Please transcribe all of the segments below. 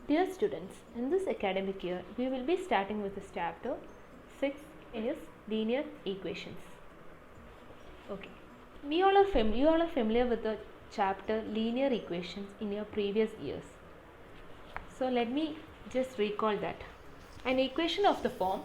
Dear students, in this academic year, we will be starting with this chapter 6 is linear equations. Okay, you all are familiar with the chapter linear equations in your previous years. So let me just recall that. An equation of the form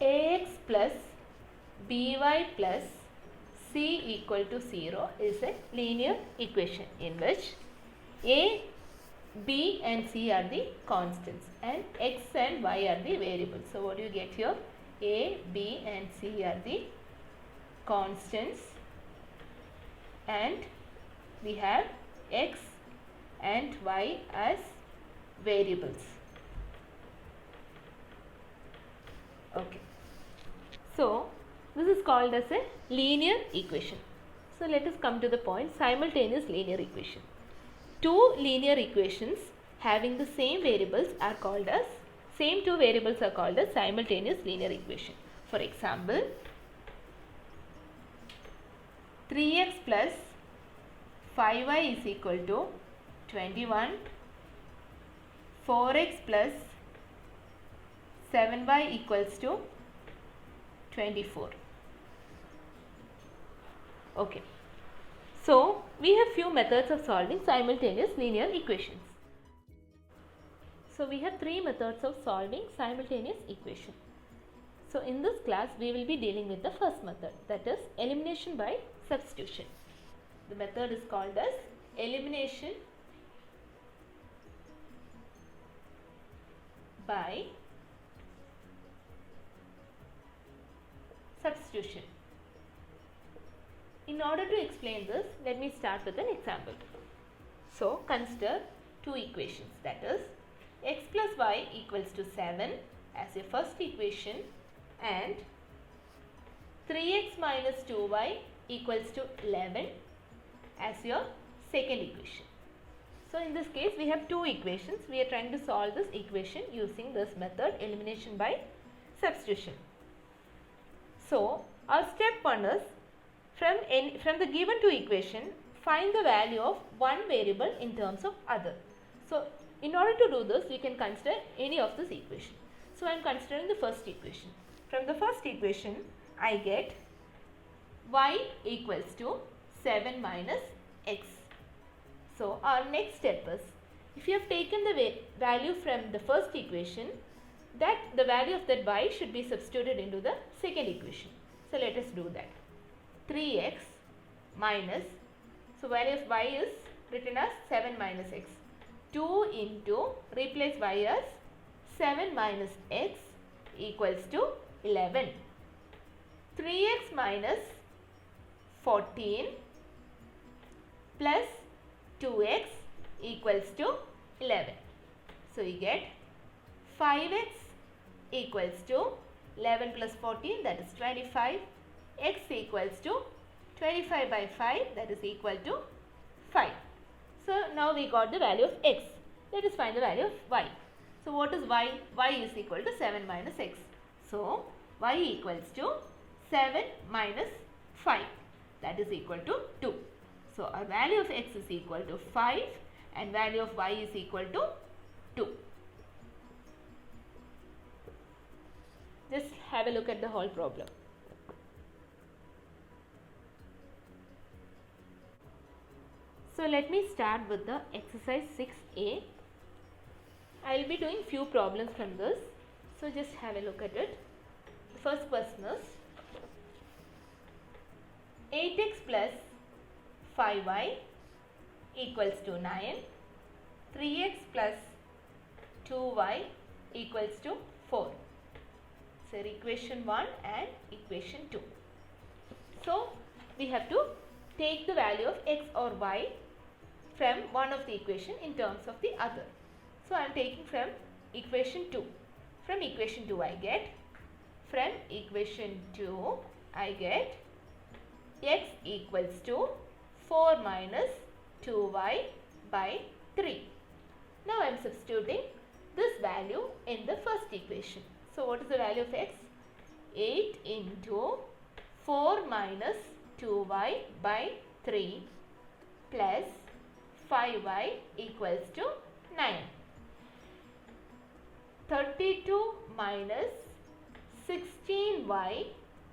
ax plus by plus c equal to 0 is a linear equation in which a, b and c are the constants and x and y are the variables. So what do you get here? A, b and c are the constants and we have x and y as variables. Okay. So this is called as a linear equation. So let us come to the point, simultaneous linear equation. Two linear equations having the same variables are called as, same two variables are called as simultaneous linear equation. For example, 3x plus 5y is equal to 21, 4x plus 7y equals to 24. Okay. So, we have few methods of solving simultaneous linear equations. So, we have three methods of solving simultaneous equation. So, in this class, we will be dealing with the first method, that is elimination by substitution. The method is called as elimination by substitution. In order to explain this, let me start with an example. So, consider two equations, that is x plus y equals to 7 as your first equation and 3x minus 2y equals to 11 as your second equation. So, in this case, we have two equations. We are trying to solve this equation using this method, elimination by substitution. So, our step 1 is from the given two equation, find the value of one variable in terms of other. So, in order to do this, we can consider any of this equation. So, I am considering the first equation. From the first equation, I get y equals to 7 minus x. So, our next step is, if you have taken the value from the first equation, that the value of that y should be substituted into the second equation. So, let us do that. 3x minus, so value of y is written as 7 minus x. 2 into, replace y as 7 minus x equals to 11. 3x minus 14 plus 2x equals to 11. So, you get 5x equals to 11 plus 14, that is 25. X equals to 25 by 5, that is equal to 5. So, now we got the value of x. Let us find the value of y. So, what is y? Y is equal to 7 minus x. So, y equals to 7 minus 5, that is equal to 2. So, our value of x is equal to 5 and value of y is equal to 2. Just have a look at the whole problem. So, let me start with the exercise 6a. I will be doing few problems from this. So, just have a look at it. The first question is 8x plus 5y equals to 9. 3x plus 2y equals to 4. So, equation 1 and equation 2. So, we have to take the value of x or y from one of the equation in terms of the other. So, I am taking from equation 2. From equation 2 I get, from equation 2 I get x equals to 4 minus 2y by 3. Now, I am substituting this value in the first equation. So, what is the value of x? 8 into 4 minus 2y by 3 plus 5y equals to 9. 32 minus 16y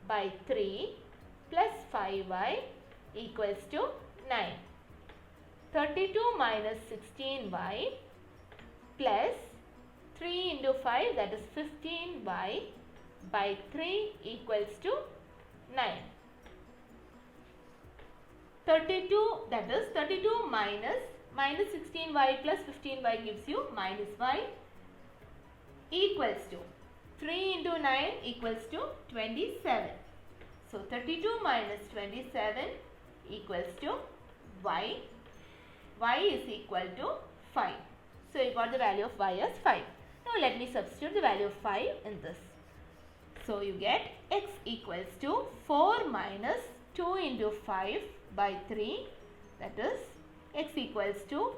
by 3 plus 5y equals to 9. 32 minus 16y plus 3 into 5, that is 15y by 3 equals to 9. 32, that is 32 minus 16y plus 15y gives you minus y equals to 3 into 9 equals to 27. So 32 minus 27 equals to y. Y is equal to 5. So you got the value of y as 5. Now let me substitute the value of 5 in this. So you get x equals to 4 minus 2 into 5 by 3, that is x equals to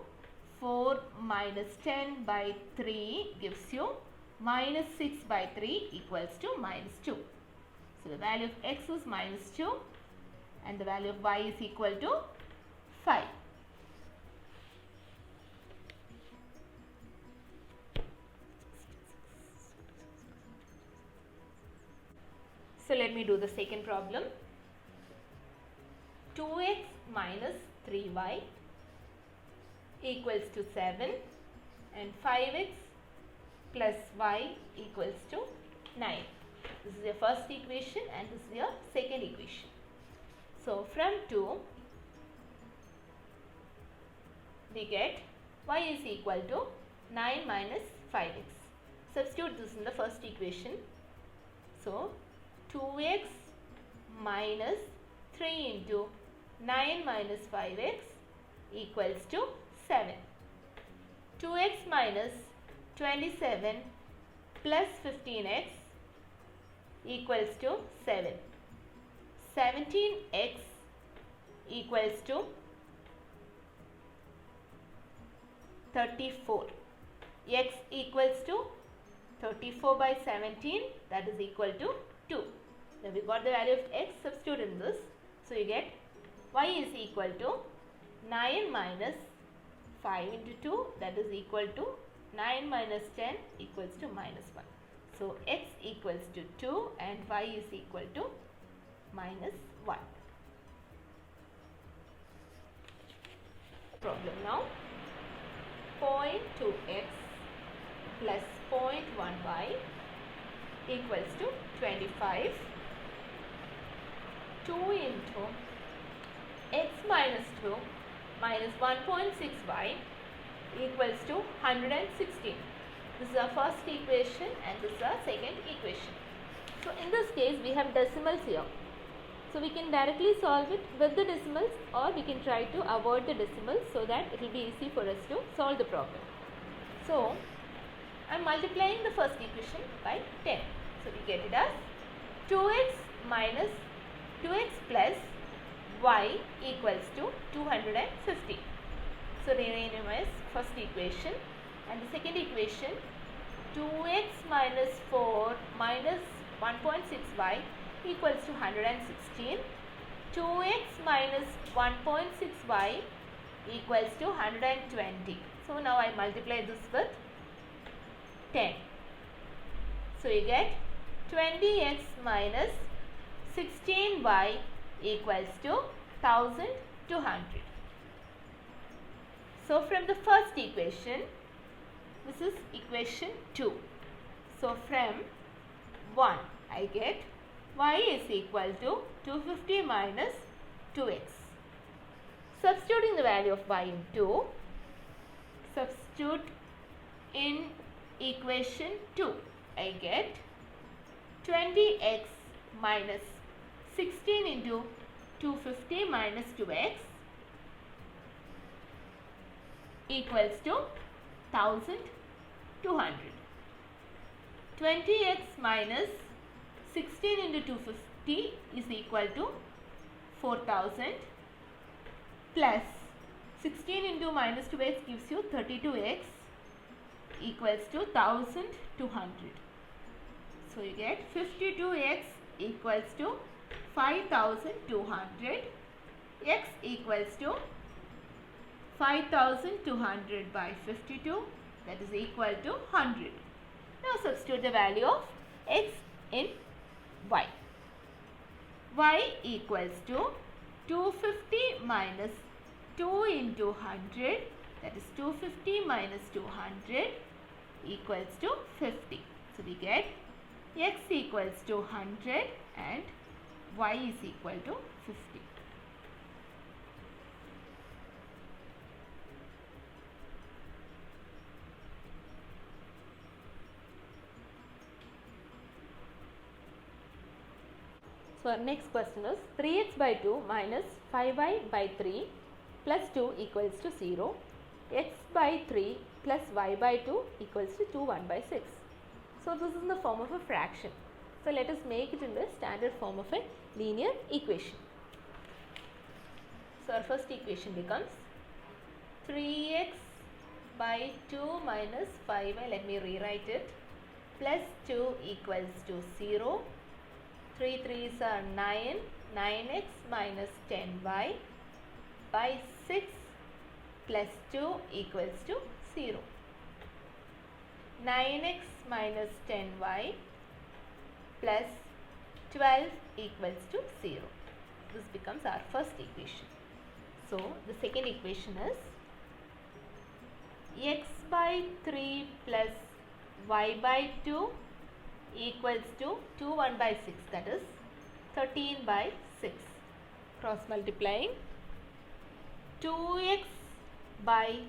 4 minus 10 by 3 gives you minus 6 by 3 equals to minus 2. So the value of x is minus 2 and the value of y is equal to 5. So let me do the second problem. 2x minus 3y equals to 7 and 5x plus y equals to 9. This is your first equation and this is your second equation. So from 2 we get y is equal to 9 minus 5x. Substitute this in the first equation. So 2x minus 3 into 9 minus 5x equals to 7. 2x minus 27 plus 15x equals to 7. 17x equals to 34. X equals to 34 by 17, that is equal to 2. Now we got the value of x, substitute in this. So you get y is equal to 9 minus 5 into 2, that is equal to 9 minus 10 equals to minus 1. So x equals to 2 and y is equal to minus 1. Problem now. 0.2x plus 0.1y equals to 25. 2 into x minus 2 minus 1.6y equals to 116. This is our first equation and this is our second equation. So in this case we have decimals here. So we can directly solve it with the decimals or we can try to avoid the decimals so that it will be easy for us to solve the problem. So I am multiplying the first equation by 10. So we get it as 2x minus 2x plus y equals to 250. So rename as first equation and the second equation 2x minus 4 minus 1.6y equals to 116. 2x minus 1.6y equals to 120. So now I multiply this with 10. So you get 20x minus 16y equals to 1200. So from the first equation, this is equation 2. So from 1 I get y is equal to 250 minus 2x. Substituting the value of y in 2, substitute in equation 2, I get 20x minus 16 into 250 minus 2x equals to 1200. 20x minus 16 into 250 is equal to 4000 plus 16 into minus 2x gives you 32x equals to 1200. So you get 52x equals to 5200, x equals to 5200 by 52, that is equal to 100. Now substitute the value of x in y. Y equals to 250 minus 2 into 100, that is 250 minus 200 equals to 50. So we get x equals to 100 and y is equal to 50. So our next question is 3x by 2 minus 5y by 3 plus 2 equals to 0. X by 3 plus y by 2 equals to 2 1 by 6. So this is in the form of a fraction. So let us make it in the standard form of a linear equation. So our first equation becomes 3x by 2 minus 5y, let me rewrite it, plus 2 equals to 0. 3 3s are 9, 9x minus 10y by 6 plus 2 equals to 0. 9x minus 10y plus 12 equals to 0. This becomes our first equation. So the second equation is x by 3 plus y by 2 equals to 2 1 by 6, that is 13 by 6. Cross multiplying 2x by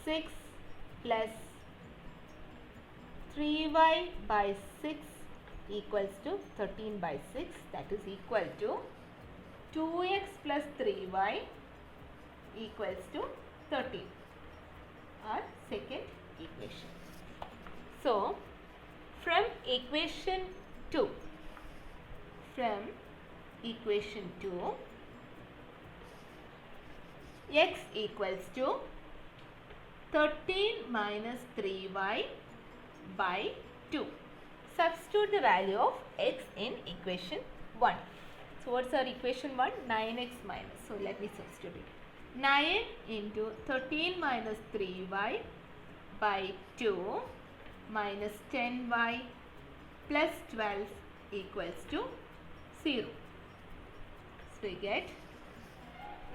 6 plus 3y by 6 equals to 13 by 6, that is equal to 2x plus 3y equals to 13. Our second equation. So from equation 2, x equals to 13 minus 3y by 2. Substitute the value of x in equation 1. So what's our equation 1? 9x minus. So let me substitute it. 9 into 13 minus 3y by 2 minus 10y plus 12 equals to 0. So we get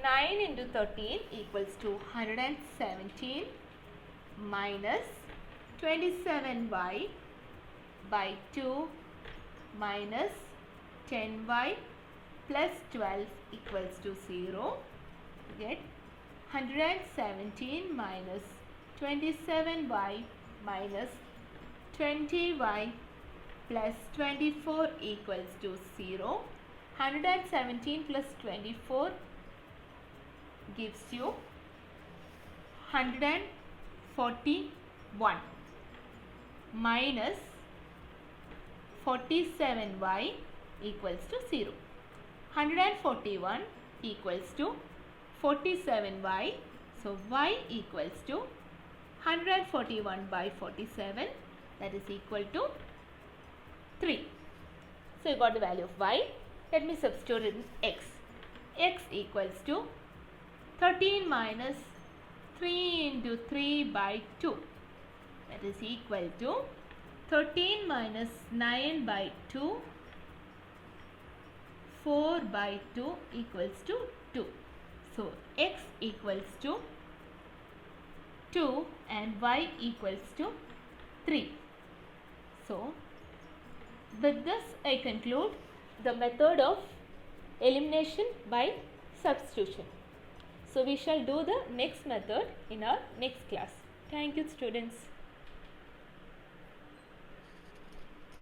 9 into 13 equals to 117 minus 27y by 2 minus 10y plus 12 equals to 0. We get 117 minus 27y minus 20y plus 24 equals to 0. 117 plus 24 gives you 141 minus 47y equals to 0. 141 equals to 47y. So y equals to 141 by 47, that is equal to 3. So you got the value of y. Let me substitute in x. X equals to 13 minus 3 into 3 by 2, that is equal to 13 minus 9 by 2, 4 by 2 equals to 2. So x equals to 2 and y equals to 3. So with this I conclude the method of elimination by substitution. So we shall do the next method in our next class. Thank you, students.